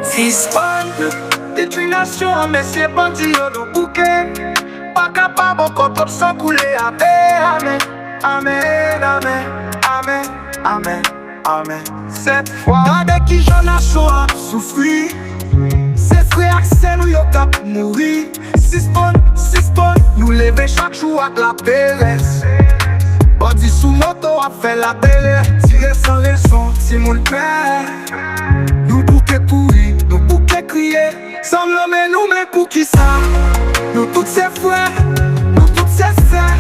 Suspend détruisation, mais c'est bandit au bouquet. Pas capable encore de s'en couler. Amen, amen, amen, amen, amen, amen. Cette fois, avec qui j'en ai choix souffrir. C'est frère Axel ou yo cap mourir. Suspend, nous lever chaque jour avec la PLS. Bandi sous moto a fait la télé. Tirer sans raison, si mon père. Nous bouquet courir, nous bouquet crier. Sans l'homme nous mais pour qui ça? Nous tous ces frères, nous tous ces sœurs.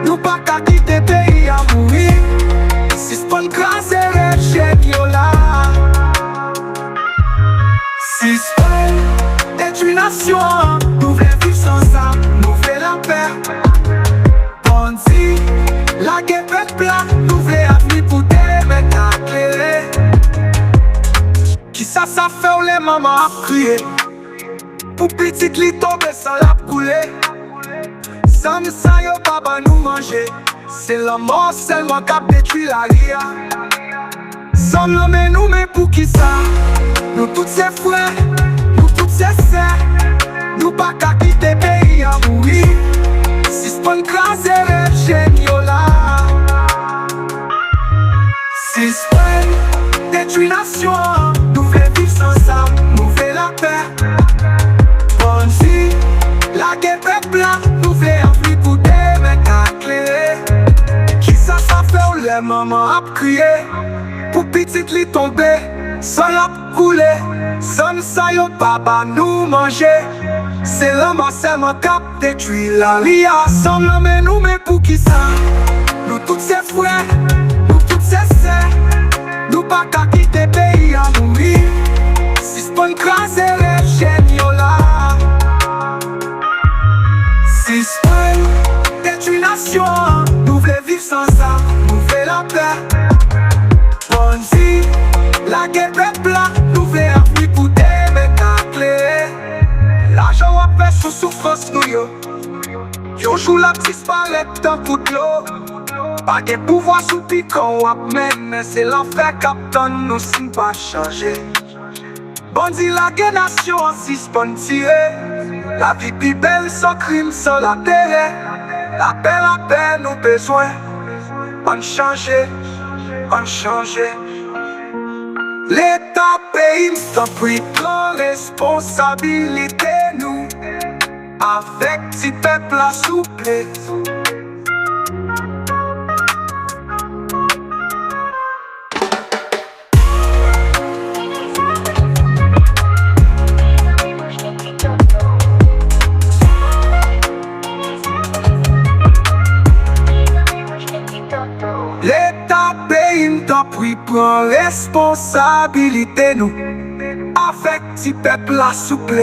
Nous pas qu'à quitter pays à mourir. Suspend grâce et rêve yo là. Suspend détruisation, nous voulons vivre sans ça. Nous voulons la paix. Bandi, la guerre est plat. Nous voulons avenir pour des mecs à éclairer. Qui ça fait ou les mamans à crier? Pour petite li tombe sans la couler. Sans ça yo papa nous manger. C'est la mort seulement qui détruit la ria. Sans l'homme nous mais pour qui ça? Nous tous ces frères, nous toutes ces sœurs. Nous pas qu'à quitter pays à mourir. Suspend grâce et rêve géniaux là. Suspend détruisation, nous voulons vivre sans ça. Nous voulons la paix. Bandi, la guerre est plat. Nous voulons envie pour des mecs à éclairer. Qui ça fait ou les mamans à crier? Pour petite li tomber, sans la couler. Sans ça yo papa nous manger. C'est l'homme seulement cap détruit la ria. Sans l'homme nous mais pour qui ça? Nous tous ces frères, nous toutes ces sœurs. Nous pas qu'à quitter pays à mourir. Suspend grâce et rêve géniaux là. Suspend détruisation, nous voulons vivre sans ça. Nous voulons la paix. Bandi, la guerre est plat. Nous voulons avenir pour des mecs à éclairer. L'argent a fait sous souffrance nous yo. Yo joue la disparaît dans coup de l'eau. Pas de pouvoir sous piquant ou même. Mais c'est l'enfer captain nous si pas changer. Bandi la guerre nation en suspend tiré. La vie plus belle sans crime sans la terre. La paix nous besoin. On changer, on changer. L'État pays s'en prie, prend responsabilité nous. Avec petit peuple à souple. L'État pays t'en prie, prend responsabilité nous. Avec petit peuple à souple.